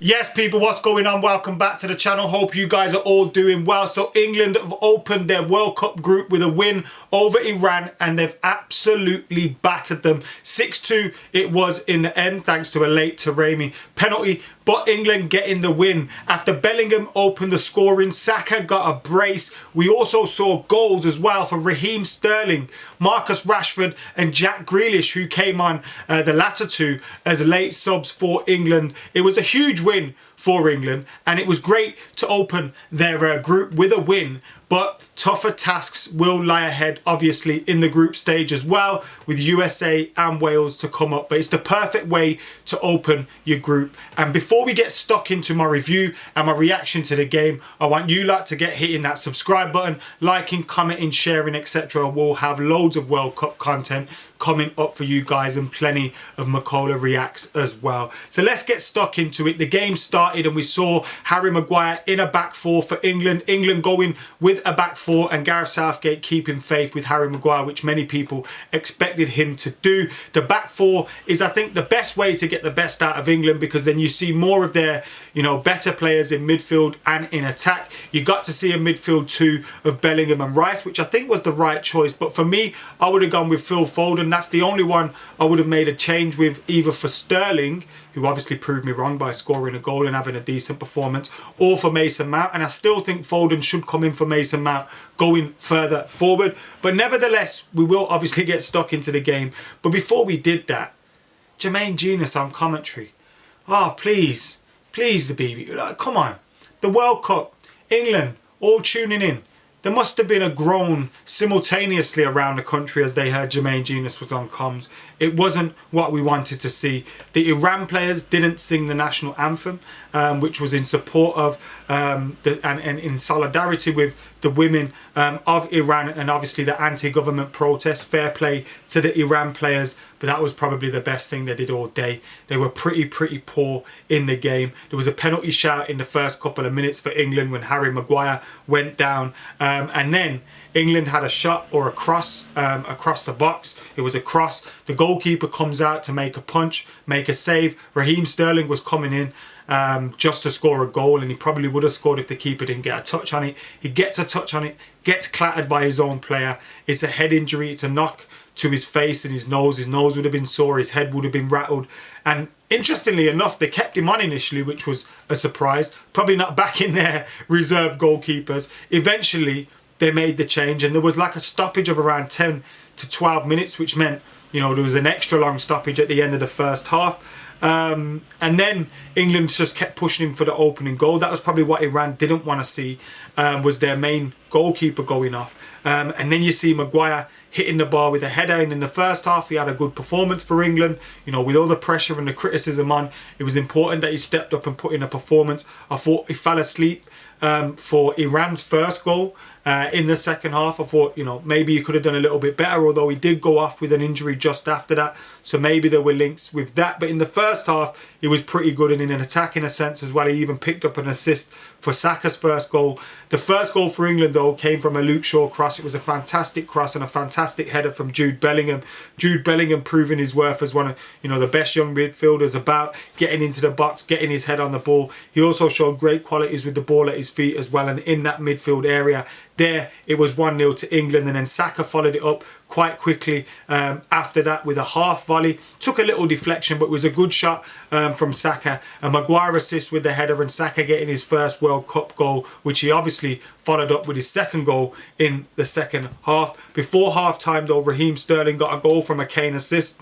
Yes, people, what's going on? Welcome back to the channel. Hope you guys are all doing well. So England have opened their World Cup group with a win over Iran, and they've absolutely battered them. 6-2 it was in the end, thanks to a late Taremi penalty. But England getting the win. After Bellingham opened the scoring, Saka got a brace. We also saw goals as well for Raheem Sterling, Marcus Rashford and Jack Grealish, who came on the latter two as late subs for England. It was a huge win for England, and it was great to open their group with a win. But tougher tasks will lie ahead, obviously, in the group stage as well, with USA and Wales to come up. But it's the perfect way to open your group. And before we get stuck into my review and my reaction to the game, I want you lot to get hitting that subscribe button, liking, commenting, sharing, etc. We'll have loads of World Cup content coming up for you guys, and plenty of McKola reacts as well. So let's get stuck into it. The game started and we saw Harry Maguire in a back four for England. England going with a back four, and Gareth Southgate keeping faith with Harry Maguire, which many people expected him to do. The back four is, I think, the best way to get the best out of England, because then you see more of their, better players in midfield and in attack. You got to see a midfield two of Bellingham and Rice, which I think was the right choice. But for me, I would have gone with Phil Foden. That's the only one I would have made a change with, either for Sterling, who obviously proved me wrong by scoring a goal and having a decent performance, or for Mason Mount. And I still think Foden should come in for Mason Mount going further forward. But nevertheless, we will obviously get stuck into the game. But before we did that, Jermaine Genius on commentary. Oh, please, the BB. Come on. The World Cup, England, all tuning in. There must have been a groan simultaneously around the country as they heard Jermaine Genius was on comms. It wasn't what we wanted to see. The Iran players didn't sing the national anthem, which was in support of and in solidarity with the women of Iran, and obviously the anti-government protest. Fair play to the Iran players, but that was probably the best thing they did all day. They were pretty poor in the game. There was a penalty shout in the first couple of minutes for England when Harry Maguire went down, and then England had a shot or a cross across the box. It was a cross. The goalkeeper comes out to make a punch, make a save. Raheem Sterling was coming in just to score a goal, and he probably would have scored if the keeper didn't get a touch on it. He gets a touch on it, gets clattered by his own player. It's a head injury. It's a knock to his face and his nose. His nose would have been sore. His head would have been rattled. And interestingly enough, they kept him on initially, which was a surprise. Probably not back in their reserve goalkeepers. Eventually, they made the change, and there was like a stoppage of around 10 to 12 minutes, which meant, there was an extra long stoppage at the end of the first half. And then England just kept pushing him for the opening goal. That was probably what Iran didn't want to see, was their main goalkeeper going off. And then you see Maguire hitting the ball with a header, and in the first half he had a good performance for England. With all the pressure and the criticism on, it was important that he stepped up and put in a performance. I thought he fell asleep for Iran's first goal in the second half. I thought, maybe he could have done a little bit better, although he did go off with an injury just after that. So maybe there were links with that. But in the first half, he was pretty good, and in an attacking a sense as well. He even picked up an assist for Saka's first goal. The first goal for England, though, came from a Luke Shaw cross. It was a fantastic cross and a fantastic header from Jude Bellingham. Jude Bellingham proving his worth as one of, the best young midfielders about, getting into the box, getting his head on the ball. He also showed great qualities with the ball at his feet as well, and in that midfield area. There, it was 1-0 to England, and then Saka followed it up quite quickly after that with a half volley. Took a little deflection, but it was a good shot from Saka. And Maguire assist with the header, and Saka getting his first World Cup goal, which he obviously followed up with his second goal in the second half. Before half-time, though, Raheem Sterling got a goal from a Kane assist.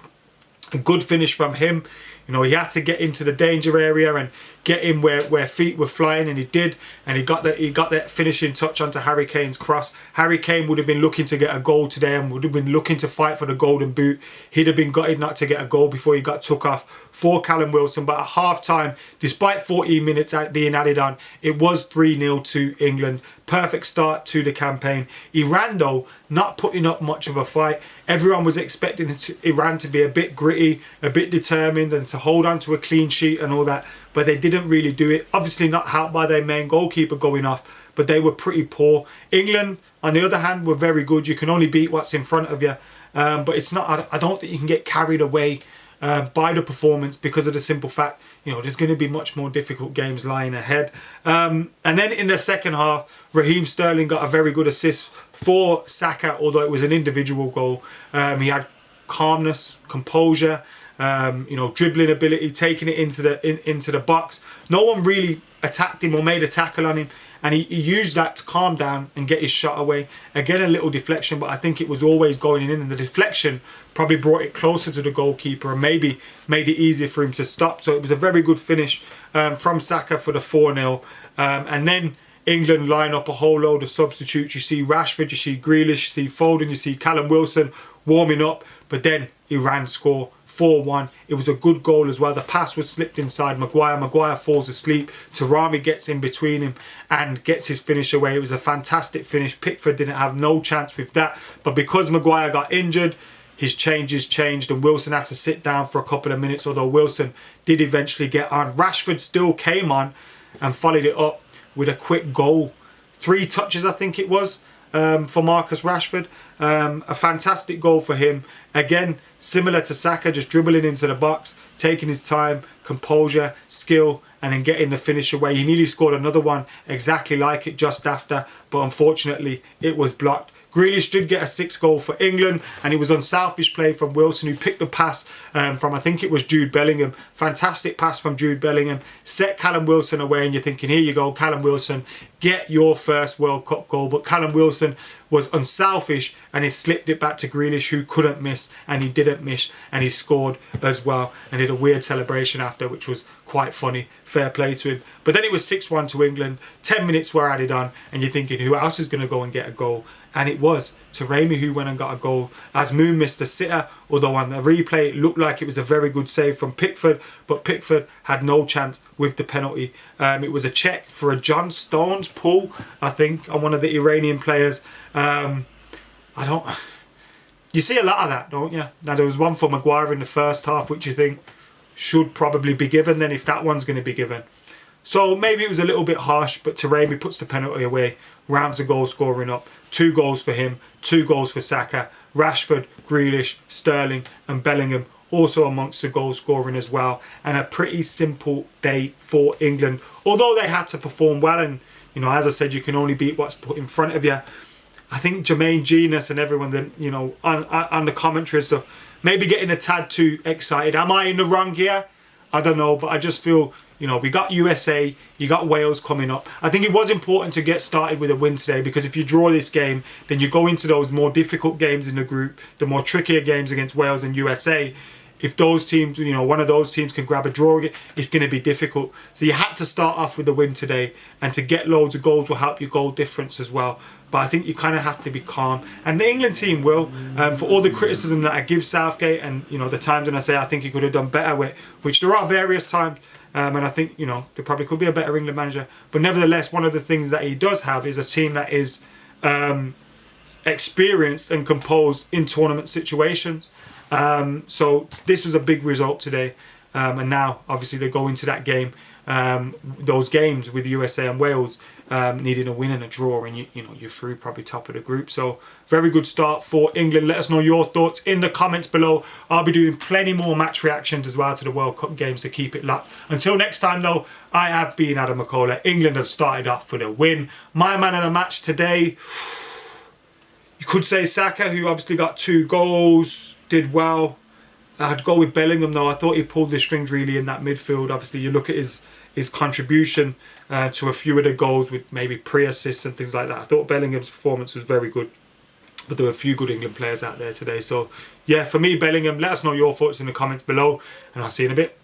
A good finish from him. He had to get into the danger area and get in where feet were flying, and he did, and he got that finishing touch onto Harry Kane's cross. Harry Kane would have been looking to get a goal today and would have been looking to fight for the golden boot. He'd have been gutted not to get a goal before he got took off for Callum Wilson. But at half time, despite 14 minutes being added on, it was 3-0 to England. Perfect start to the campaign. Iran, though, not putting up much of a fight. Everyone was expecting Iran to be a bit gritty, a bit determined, and to hold on to a clean sheet and all that, but they didn't really do it. Obviously not helped by their main goalkeeper going off, but they were pretty poor. England, on the other hand, were very good. You can only beat what's in front of you, but it's not. I don't think you can get carried away by the performance, because of the simple fact, you know, there's going to be much more difficult games lying ahead. And then in the second half, Raheem Sterling got a very good assist for Saka, although it was an individual goal. He had calmness, composure, you know, dribbling ability, taking it into the box. No one really attacked him or made a tackle on him, and he used that to calm down and get his shot away. Again, a little deflection, but I think it was always going in, and the deflection probably brought it closer to the goalkeeper and maybe made it easier for him to stop. So it was a very good finish from Saka for the 4-0. And then England line up a whole load of substitutes. You see Rashford, you see Grealish, you see Foden, you see Callum Wilson warming up, but then Iran score 4-1. It was a good goal as well. The pass was slipped inside Maguire. Maguire falls asleep. Tarami gets in between him and gets his finish away. It was a fantastic finish. Pickford didn't have no chance with that, but because Maguire got injured, his changes changed and Wilson had to sit down for a couple of minutes, although Wilson did eventually get on. Rashford still came on and followed it up with a quick goal. 3 touches, I think it was, for Marcus Rashford. A fantastic goal for him. Again, similar to Saka, just dribbling into the box, taking his time, composure, skill, and then getting the finish away. He nearly scored another one exactly like it just after, but unfortunately it was blocked. Grealish did get a 6th goal for England, and it was unselfish play from Wilson, who picked the pass from, I think it was Jude Bellingham. Fantastic pass from Jude Bellingham. Set Callum Wilson away, and you're thinking, here you go, Callum Wilson, get your first World Cup goal. But Callum Wilson was unselfish, and he slipped it back to Grealish, who couldn't miss, and he didn't miss, and he scored as well, and did a weird celebration after, which was quite funny. Fair play to him. But then it was 6-1 to England. 10 minutes were added on, and you're thinking, who else is going to go and get a goal? And it was Taremi who went and got a goal, as Moon missed a sitter, although on the replay it looked like it was a very good save from Pickford, but Pickford had no chance with the penalty. It was a check for a John Stones pull, I think, on one of the Iranian players. You see a lot of that, don't you? Now, there was one for Maguire in the first half, which you think should probably be given then, if that one's going to be given. So maybe it was a little bit harsh, but Taremi puts the penalty away, rounds the goal scoring up. 2 goals for him, 2 goals for Saka. Rashford, Grealish, Sterling and Bellingham also amongst the goal scoring as well. And a pretty simple day for England, although they had to perform well. And, you know, as I said, you can only beat what's put in front of you. I think Jermaine Genius and everyone that, you know, on the commentary and stuff, maybe getting a tad too excited. Am I in the wrong here? I don't know, but I just feel, you know, we got USA, you got Wales coming up. I think it was important to get started with a win today, because if you draw this game, then you go into those more difficult games in the group, the more trickier games against Wales and USA. If those teams, you know, one of those teams can grab a draw, it's going to be difficult. So you had to start off with a win today, and to get loads of goals will help your goal difference as well. But I think you kind of have to be calm, and the England team will. For all the criticism that I give Southgate, and, you know, the times when I say I think he could have done better with, which there are various times, and I think, you know, there probably could be a better England manager. But nevertheless, one of the things that he does have is a team that is experienced and composed in tournament situations. So this was a big result today, and now obviously they go into that game, those games with USA and Wales, needing a win and a draw, and you know, you're through probably top of the group. So very good start for England. Let us know your thoughts in the comments below. I'll be doing plenty more match reactions as well to the World Cup games, to keep it locked. Until next time though, I have been AdamMcKola. England have started off for the win. My man of the match today, you could say Saka, who obviously got 2 goals, did well. I'd go with Bellingham though. I thought he pulled the strings really in that midfield. Obviously you look at his contribution to a few of the goals with maybe pre-assists and things like that. I thought Bellingham's performance was very good, but there were a few good England players out there today. So yeah, for me, Bellingham. Let us know your thoughts in the comments below, and I'll see you in a bit.